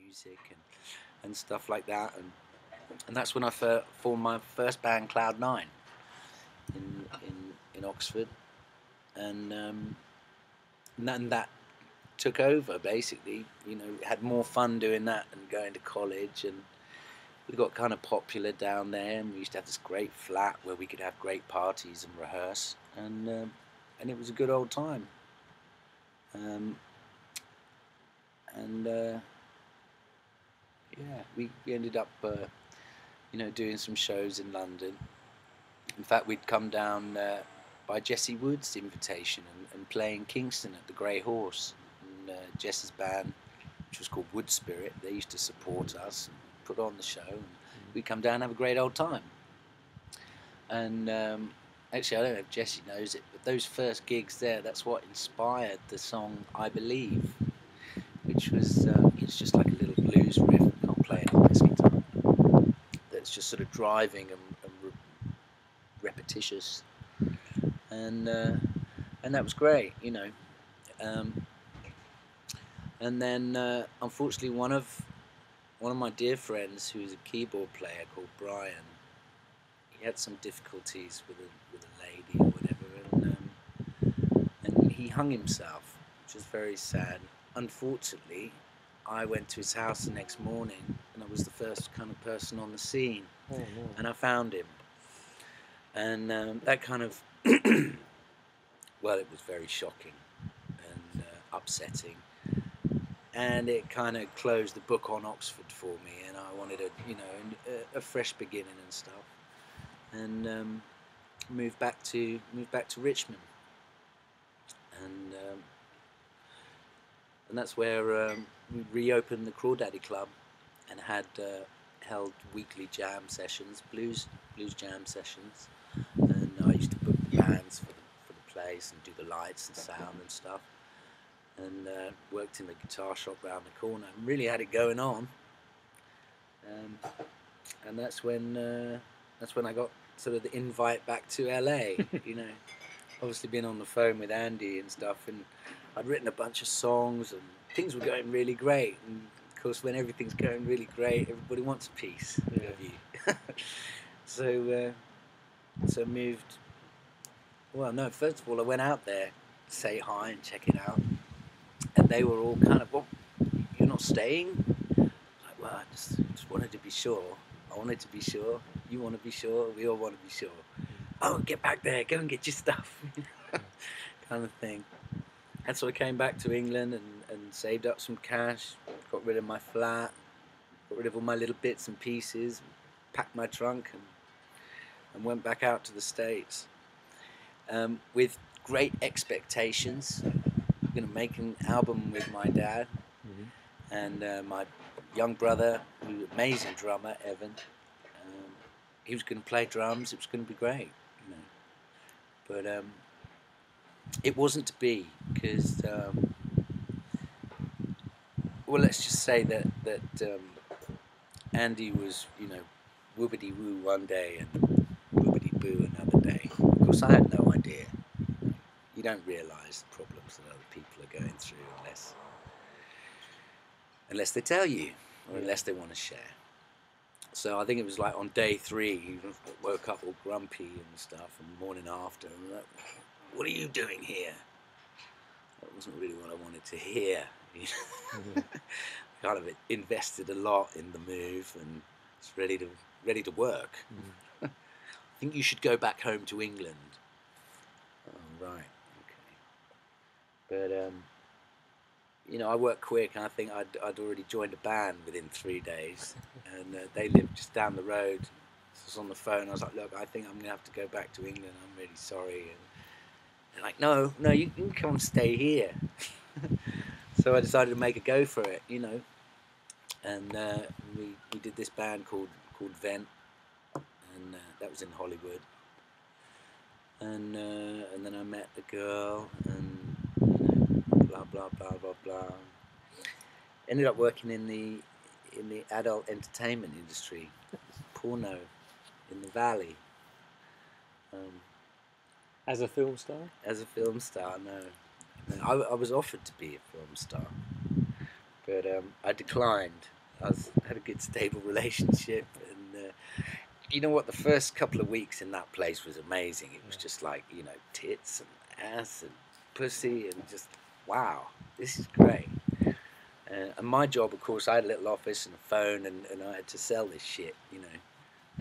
music and stuff like that. And that's when I formed my first band, Cloud9, in Oxford, and that took over basically. You know, had more fun doing that than going to college, and we got kind of popular down there, and we used to have this great flat where we could have great parties and rehearse, and it was a good old time. And yeah, we ended up, doing some shows in London. In fact, we'd come down by Jesse Wood's invitation and play in Kingston at the Grey Horse. And Jesse's band, which was called Wood Spirit, they used to support us and put on the show. And we'd come down and have a great old time. And actually, I don't know if Jesse knows it, but those first gigs there, that's what inspired the song I Believe, which was, it's just like a little blues riff. I can't play it on this guitar. That's just sort of driving and repetitious, and that was great, you know. And then unfortunately, one of my dear friends, who's a keyboard player called Brian, he had some difficulties with a lady or whatever, and he hung himself, which was very sad. Unfortunately, I went to his house the next morning, and I was the first kind of person on the scene. Oh, no. And I found him, and that kind of well, it was very shocking and upsetting, and it kind of closed the book on Oxford for me, and I wanted a fresh beginning and stuff, and moved back to Richmond, and that's where we reopened the Crawdaddy Club and had held weekly jam sessions, blues jam sessions, and I used to book the bands for the place and do the lights and sound and stuff, and worked in the guitar shop round the corner and really had it going on. And that's when I got sort of the invite back to LA. You know, obviously been on the phone with Andy and stuff, and I'd written a bunch of songs and things were going really great. And of course, when everything's going really great, everybody wants a piece of you. So moved. Well, no. First of all, I went out there to say hi and check it out, and they were all kind of, "Well, you're not staying?" Like, well, I just wanted to be sure. I wanted to be sure. You want to be sure. We all want to be sure. Oh, get back there. Go and get your stuff. Kind of thing. And so I came back to England and saved up some cash, got rid of my flat, got rid of all my little bits and pieces, packed my trunk and went back out to the States with great expectations. I'm going to make an album with my dad and my young brother, who's an amazing drummer, Evan. He was going to play drums. It was going to be great, you know. But it wasn't to be, because well, let's just say that Andy was, you know, whoopity woo one day and whoopity boo another day. Of course, I had no idea. You don't realise the problems that other people are going through unless they tell you, or unless they want to share. So I think it was like on day 3, he woke up all grumpy and stuff, and the morning after, and like, "What are you doing here?" That wasn't really what I wanted to hear. Kind of invested a lot in the move, and it's ready to work. I think you should go back home to England. Oh, right, okay. But you know, I worked quick, and I think I'd already joined a band within 3 days, and they lived just down the road. So I was on the phone. I was like, "Look, I think I'm gonna have to go back to England. I'm really sorry." And they're like, "No, you can come and stay here." So I decided to make a go for it, you know. And we did this band called Vent, and that was in Hollywood. And then I met the girl, and blah blah blah blah blah. Ended up working in the adult entertainment industry, porno, in the Valley. As a film star? As a film star, no. I was offered to be a film star, but I declined had a good stable relationship, and you know what? The first couple of weeks in that place was amazing. It was just like, you know, tits and ass and pussy and just wow, this is great. And my job, of course, I had a little office and a phone, and I had to sell this shit, you know.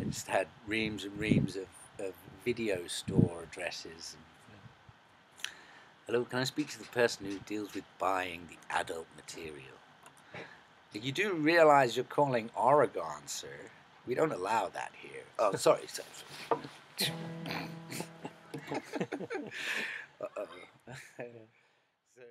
I just had reams and reams of video store addresses. Hello, can I speak to the person who deals with buying the adult material? You do realize you're calling Oregon, sir. We don't allow that here. Oh, sorry, sorry. Uh-oh. So